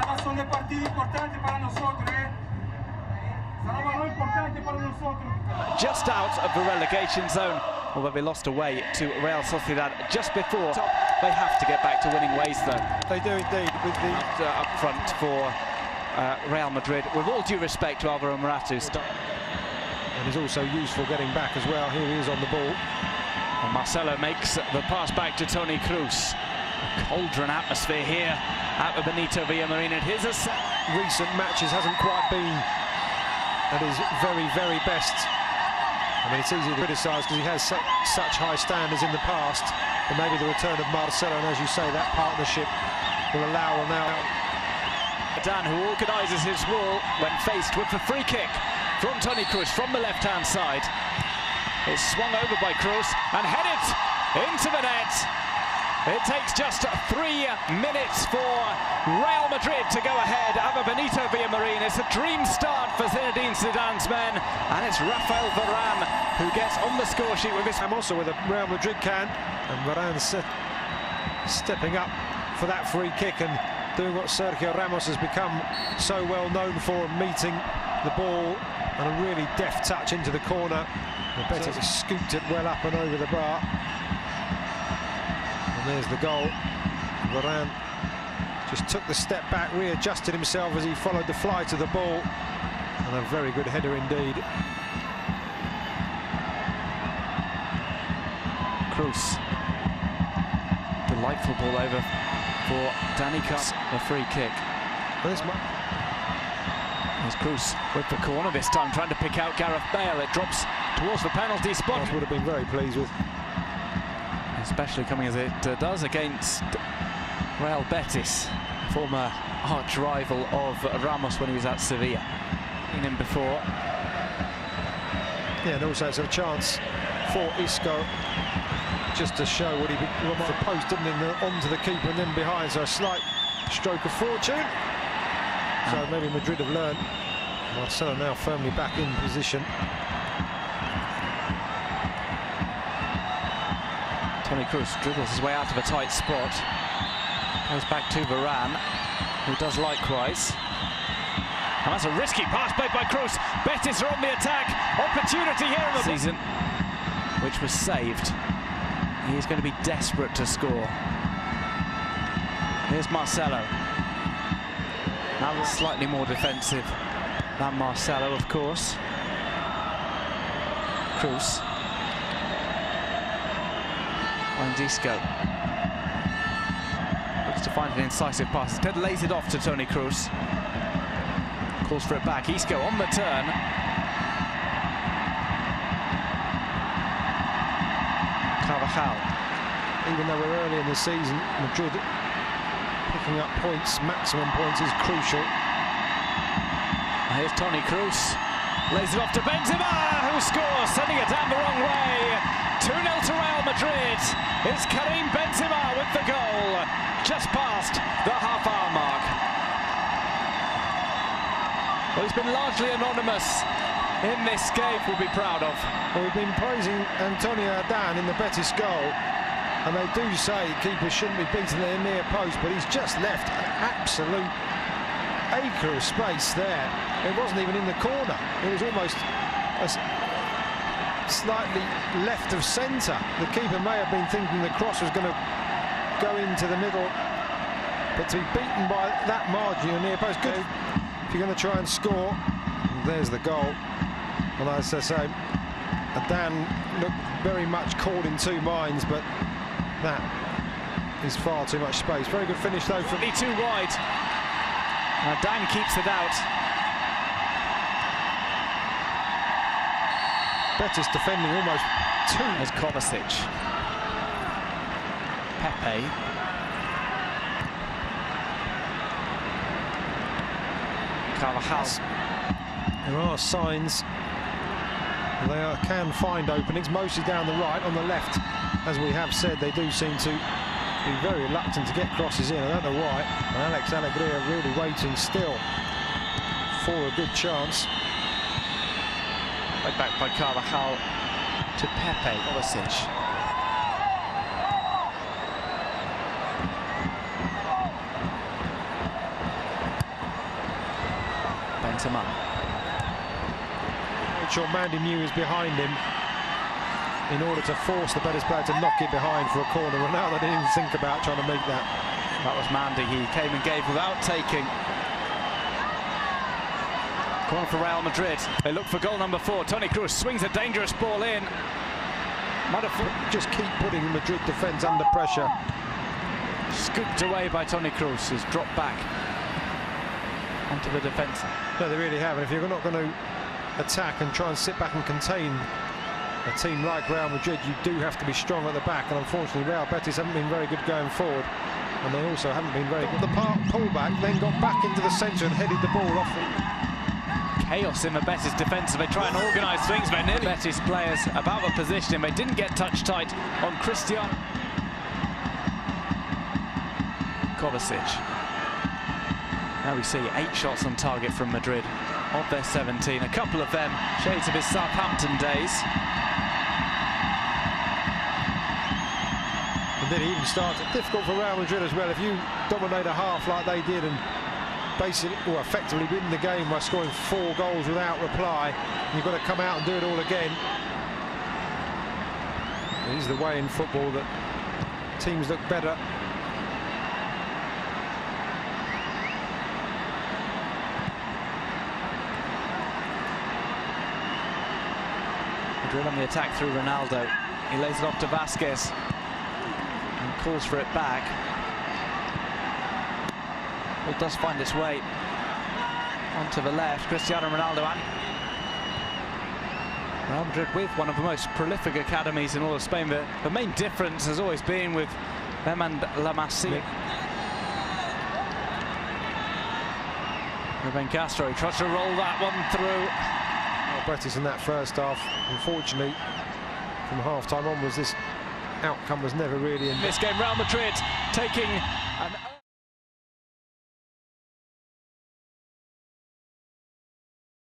Cada son de partido importante para nosotros, Just out of the relegation zone, although they lost away to Real Sociedad just before. They have to get back to winning ways, though. They do indeed, with the up front for Real Madrid. With all due respect to Alvaro Morata, and he's also useful getting back as well. Here he is on the ball. And Marcelo makes the pass back to Toni Kroos. A cauldron atmosphere here at the Benito Villamarín. And here's a recent matches hasn't quite been at his very, very best. I mean, it's easy to criticise because he has such high standards in the past, but maybe the return of Marcelo, and as you say, that partnership will allow now. Dan, who organises his wall when faced with the free kick from Toni Kroos from the left-hand side. It's swung over by Kroos and headed into the net. It takes just 3 minutes for Real Madrid to go ahead at the Benito Villamarín. It's a dream start for Zinedine Zidane's men, and it's Rafael Varane who gets on the score sheet with this. I'm also with a Real Madrid can, and Varane stepping up for that free kick and doing what Sergio Ramos has become so well known for, meeting the ball and a really deft touch into the corner. The Betis scooped it well up and over the bar. And there's the goal. Varane just took the step back, readjusted himself as he followed the flight of the ball. And a very good header indeed. Kroos. Delightful ball over for Toni Kroos, a free kick. There's Kroos with the corner this time, trying to pick out Gareth Bale. It drops towards the penalty spot. Would have been very pleased with. Especially coming as it does against Real Betis, former arch rival of Ramos when he was at Sevilla. Seen him before. Yeah, and also it's a chance for Isco just to show what he went off the post, didn't he, onto the keeper and then behind, so a slight stroke of fortune. So maybe Madrid have learned. Marcelo now firmly back in position. Toni Kroos dribbles his way out of a tight spot. Goes back to Varane, who does likewise. And that's a risky pass played by Kroos. Betis are on the attack. Opportunity here in the season, which was saved. He is going to be desperate to score. Here's Marcelo. Now slightly more defensive than Marcelo, of course. Kroos. And Isco looks to find an incisive pass. Instead lays it off to Toni Kroos. Calls for it back. Isco on the turn. Carvajal. Even though we're early in the season, Madrid picking up points, maximum points, is crucial. Here's Toni Kroos. Lays it off to Benzema, who scores, sending it down the wrong way. 2-0 to Real Madrid. It's Karim Benzema with the goal, just past the half-hour mark. Well, he's been largely anonymous in this game, we'll be proud of. Well, we've been praising Antonio Adan in the Betis goal, and they do say keepers shouldn't be beaten their near post, but he's just left an absolute acre of space there. It wasn't even in the corner. It was almost slightly left of centre. The keeper may have been thinking the cross was going to go into the middle, but to be beaten by that margin on near post, good if you're going to try and score. And there's the goal. And as I say, Adan looked very much caught in two minds, but that is far too much space. Very good finish though from too wide. Adan keeps it out. Betis defending almost two. As Kovacic. Pepe. Carvajal. There are signs they can find openings, mostly down the right. On the left, as we have said, they do seem to be very reluctant to get crosses in. I don't know why. And Alex Alegria really waiting still for a good chance. Right back by Carvajal to Pepe. Kovacic. Benzema. Made sure Mandy knew he was behind him in order to force the Betis player to knock it behind for a corner. Ronaldo didn't even think about trying to make that. That was Mandy. He came and gave without taking. Corner for Real Madrid. They look for goal number 4. Toni Kroos swings a dangerous ball in. Might have just keep putting Madrid defence under pressure. Scooped away by Toni Kroos, who's dropped back onto the defence. No, they really have. And if you're not going to attack and try and sit back and contain a team like Real Madrid, you do have to be strong at the back. And unfortunately, Real Betis haven't been very good going forward. And they also haven't been very good. The pullback, then got back into the centre and headed the ball off. Chaos in the Betis defence. They try and organise things, but nearly Betis players about the position. They didn't get touch tight on Cristiano. Kovacic. Now we see 8 shots on target from Madrid of their 17. A couple of them shades of his Southampton days. And then he even started difficult for Real Madrid as well. If you dominate a half like they did and basically, or effectively win the game by scoring 4 goals without reply, you've got to come out and do it all again. It is the way in football that teams look better. Madrid on the attack through Ronaldo. He lays it off to Vasquez and calls for it back. It does find its way onto the left. Cristiano Ronaldo and Real Madrid with one of the most prolific academies in all of Spain. The main difference has always been with them and La Masia. Ruben Castro tries to roll that one through. Betis in that first half, unfortunately, from half-time onwards, this outcome was never really in this game. Real Madrid taking an